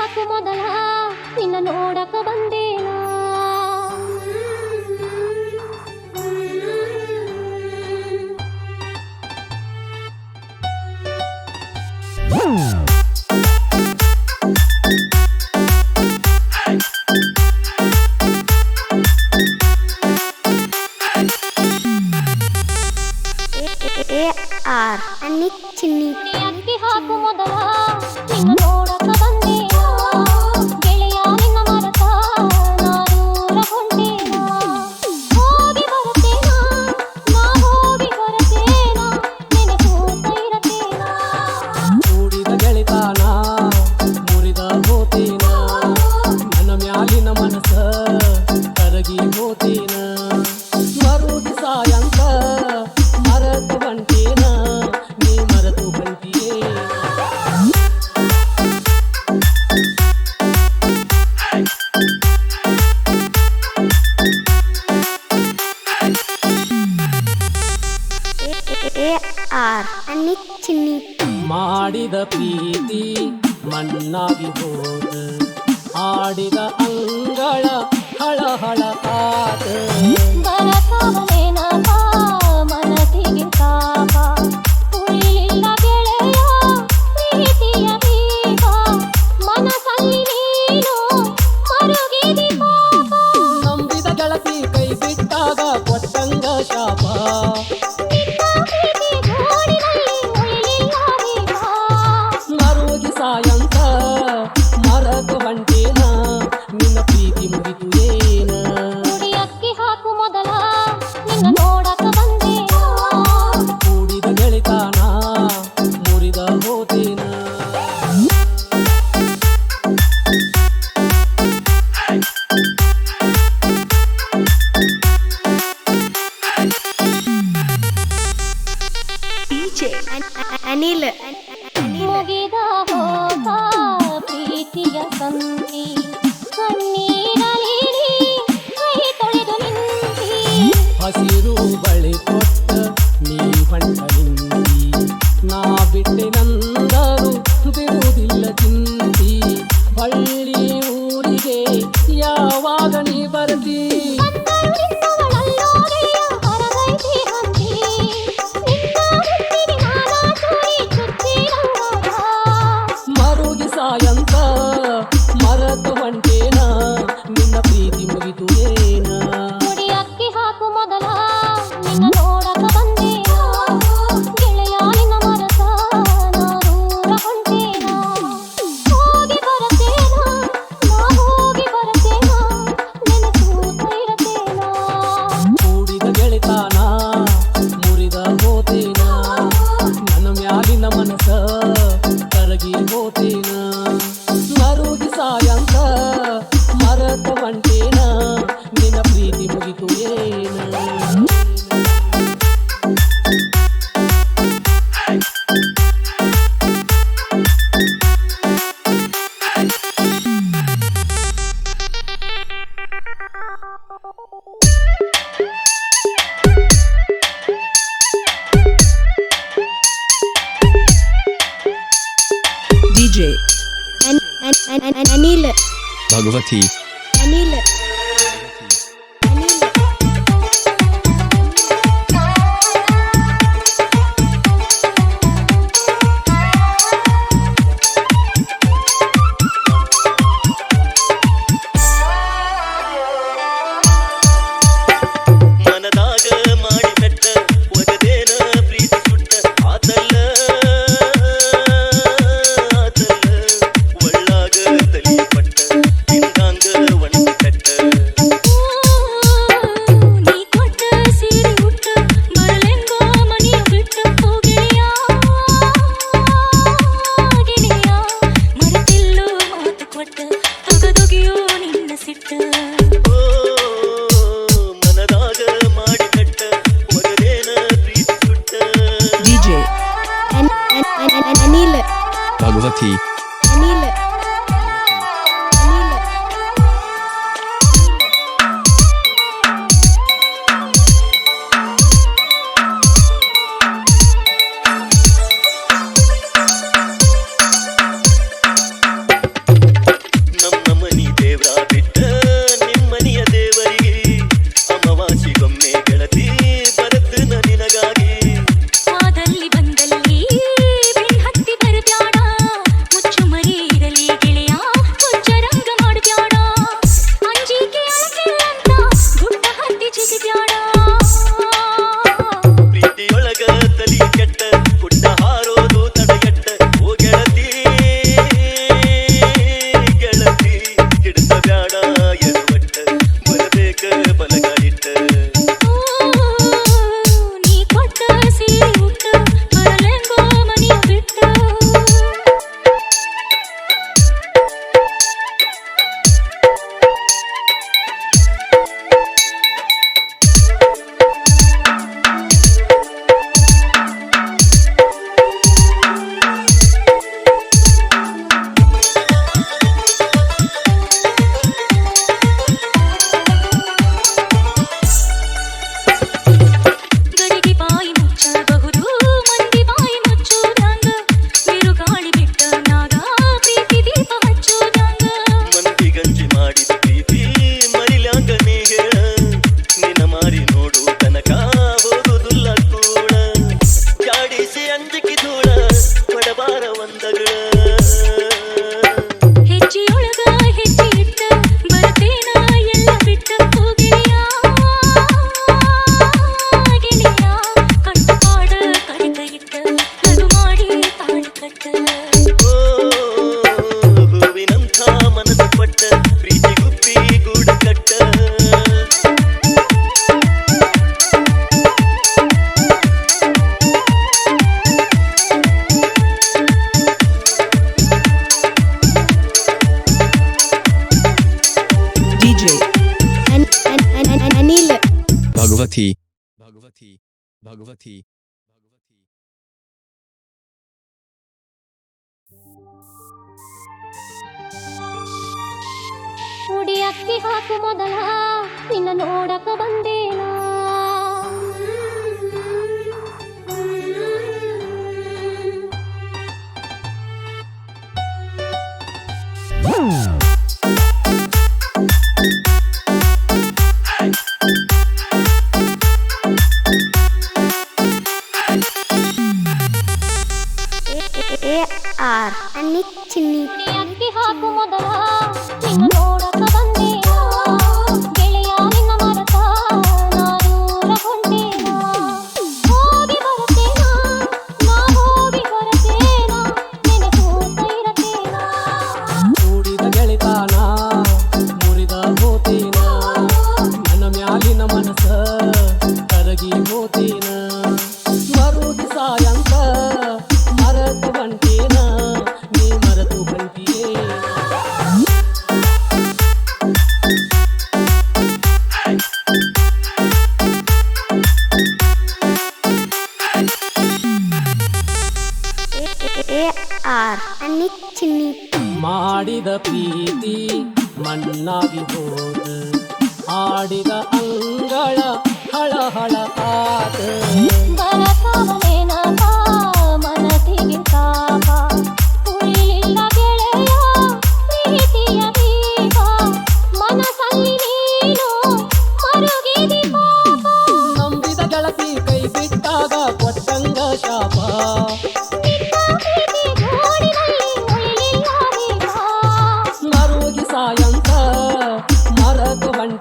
ಹಾಕು ಮೊದಲ ನಿನ್ನ ನೋಡಕ ಬಂದೇನ. ಅಕ್ಕಿ ಹಾಕು ಮೊದಲ ನಿನ್ನ ನೋಡಕ ಬಂದೇನ. ಗೆಳೆಯ ನಿನ್ನ ಮರತ ನಾ ದೂರ ಹೊಂಟೇನ. ಹೋಗಿ ಬರುತ್ತೇನ ನಾ ಹೋಗಿ ಬರುತ್ತೇನ ನೆನೆಸೂತ ಇರತೇನ. ಕೂಡಿದ ಗೆಳೆತಾನ ಮುರಿದ ಹೋತೇನ. ನನ್ನ ಮ್ಯಾಲಿನ ಮನಸ ಕರಗಿ ಹೋತೇನ. ಮರುದಿ ಸಾಯಂಕ ಮರತು ಬಂಟೇನ. ನೀ ಮರತು ಬಂಟಿಯೇ. ಮಾಡಿದ ಪ್ರೀತಿ ಮಣ್ಣಾಗಿ ಹೋದ. ಆಡಿದ ಅಂಗಳ ಹಳಹಳ ಆತ. ಬರಕಾವಲೇನಪ ಮನಸ್ಸಿಗೆ ತಾಪ. ಉಳಿಲಿಲ್ಲ ಗೆಳೆಯ ಪ್ರೀತಿಯ ದೀಪ. ಮನಸ್ಸಲ್ಲಿ ನೀನು ಮರುಗಿದಿ ಪಾಪ. ನಂಬಿದ ಗೆಳತಿ ಕೈ ಬಿಟ್ಟಾಗ ಕೊಟ್ಟಂಗ ಶಾಪ. ನಿನ್ನ ಪ್ರೀತಿ ಗೋಡಿನಲ್ಲಿ ಉಳಿಲಿಲ್ಲ ದೀಪ. ಮರುಗಿ ಸಾಯಂಕ ಮರತು ಬಂಟೇನ. ನಿನ್ನ ಪ್ರೀತಿ ಮುಗಿತು ಏನ. ಕುಡಿ ಅಕ್ಕಿ ಹಾಕು ಮೊದಲ ನಿನ್ನ ನೋಡಕ ಬಂದೇನ. ಕೂಡಿದ ಗೆಳೆತಾನ ಮುರಿದ ಹೋತೇನ. ಅನಿಲ್ ಮುಗಿದ ಹೋಗ ಪ್ರೀತಿಯ ಸಂತಿ. ಕಣ್ಣೀರಲಿ ಕೈ ತೊಳೆದು ನಿಂತಿ. ಹಸಿರು ಬಳೆ ಕೊಟ್ಟ ನೀ ಹೊಂಟ ನಿಂತಿ. ನಾ ಬಿಟ್ಟೆ ನಂದರು ಬಿಡುವುದಿಲ್ಲ ಚಿಂತಿ. ಹಳ್ಳಿ ಊರಿಗೆ ಯಾವಾಗ ನೀ ಬರ್ತಿ. ಬಂದರು ನಿನ್ನವಳಲ್ಲೋರೆಯ ಹರಗೈತಿ ಹಂತಿ. ನಿನ್ನ ಹುಟ್ಟಿಗೆ ನಾನಾ ಚೋರಿ ಚುಚ್ಚಿ ರಂಗಾದ. ಮರುಗಿ ಸಾಯಂಕ ಮರತು ಹೊಂಟೇನ. ನಿನ್ನ ಪ್ರೀತಿ ಮುಗಿತು ಏನ. ಕುಡಿ ಅಕ್ಕಿ ಹಾಕು ಮೊದಲ ನಿನ್ನ ನೋಡಕ ಬಂದೇನ. ಗೆಳೆಯ ನಿನ್ನ ಮರತ ನಾ ದೂರ ಹೊಂಟೇನ. ಹೋಗಿ ಬರತೇನ ನಾ ಹೋಗಿ ಬರತೇನ ನೆನೆಸೂತ ಇರತೇನ. ಕೂಡಿದ ಗೆಳೆತಾನ ಮುರಿದ ಹೋತೇನ. ನನ್ನ ಮ್ಯಾಲಿನ ಮನಸ ಕರಗಿ ಹೋತೇನ. ಮರುಗಿ ಸಾಯಂಕ ಮರತ ಬಂಟೇನ. ನಿನ್ನ ಪ್ರೀತಿ ಮುಗಿತು ಏನ. DJ ಅನಿಲ್ ಭಗವತಿ ಅನಿಲ್ ಮನದಾಗ ಮಾಡಿ ಬೆಟ್ಟ ಒಗದೇನ ಪ್ರೀತಿ ಸುಟ್ಟ. ಆತಲ್ಲ ಆತಲ್ಲ ಒಳ್ಳಾಗ ತಲಿ ಪಟ್ಟ. ಹಿಂಗಾಂಗ ಒಂಟಿ ಕಟ್ಟ. ನೀ ಕೊಟ್ಟ ಸೀರೆ ಉಟ್ಟ ಬರಲೆಂಗೋ ಮನೆಯ ಬಿಟ್ಟು ಹೋಗೆಯ. ಗೆಳೆಯ ಮರೆತಿಲ್ಲೋ ಮಾತು ಕೊಟ್ಟ. ತಗದೊಗೆಯೋ ನಿನ್ನ ಸಿಟ್ಟ. ಓ ಮನದಾಗ ಮಾಡಿ ಬೆಟ್ಟ ಒಗದೇನ ಪ್ರೀತಿ ಸುಟ್ಟ. DJ ಅನಿಲ್ ಭಗವತಿ ಅನಿಲ್ ಅನಿಲ್ ಅಂಜಿಕಿ ಧೂಳ ಕೊಡಬಾರ ಒಂದಗಳ ಹೆಜ್ಜೆಯೊಳಗ ಹೆಜ್ಜೆ ಇಟ್ಟ ಬರ್ತೇನ ಎಲ್ಲ ಬಿಟ್ಟ ಹೋಗಿಳಿಯ ಗೆಳೆಯ ಕಟ್ಟಪಾಡ ಕಡಿತ ಇಟ್ಟ ಅದು ಮಾಡಿ ತಾಣ ಕಟ್ಟ ಓ ಹೂವಿನಂಥ ಮನಸ್ಸು ಪಟ್ಟ ಪ್ರೀತಿ ಗುಪ್ಪಿ ಗೂಡು ಕಟ್ಟ DJ ಅನಿಲ್ भगवती भगवती भगवती भगवती ಉಡಿ ಅಕ್ಕಿ ಹಾಕು ಮೊದಲ ನಿನ್ನ ನೋಡಕ ಬಂದೇನ AR ಅನ್ನಿ ಚಿನ್ನಿ ಉಡಿ ಅಕ್ಕಿ ಹಾಕು ಮೊದಲ ನಿನ್ನ ನೋಡಕ ಬಂದೇನ ಗೆಳೆಯ ನಿನ್ನ ಮರತ ನಾ ದೂರ ಹೊಂಟೇನ ಹೋಗಿ ಬರತೇನ ನಾ ಹೋಗಿ ಬರತೇನ ನೆನಪೂತ ಇರತೇನ ಕೂಡಿದ ಗೆಳೆತಾನ ಮುರಿದ ಹೋತೇನ ನನ್ನ ಮ್ಯಾಲಿನ ಮನಸ್ಸ ಕರಗಿ ಹೋತೇನ ಮರುದಿ ಸಾಯಂಕ ಮರೆತು ಬಂಟೇನ ನೀ ಮರೆತು ಬಂಟಿಯೇ AR ಅನ್ನಿ ಚಿನ್ನಿ ಮಾಡಿದ ಪ್ರೀತಿ ಮಣ್ಣಾಗಿ ಹೋದ ಆಡಿದ ಅಂಗಳ ಹಳಹಳ ಆತ ಬರತಾವನೇನ ಮನಸ್ಸಿಗೆ ತಾಪ ಉಳಿಲಿಲ್ಲ ಗೆಳೆಯ ಪ್ರೀತಿಯ ದೀಪ ಮನಸ್ಸಲ್ಲಿ ನೀನು ಮರುಗಿದಿ ಪಾಪ ನಂಬಿದ ಗೆಳತಿ ಕೈ ಬಿಟ್ಟಾಗ ಕೊಟ್ಟಂಗ ಶಾಪ ನಿನ್ನ ಪ್ರೀತಿ ಜೋಡಿನಲ್ಲಿ ಉಳಿಲಿಲ್ಲ ದೀಪ ಮರುಗಿ ಸಾಯಂಕ ಮರೆತು ಬಂಟ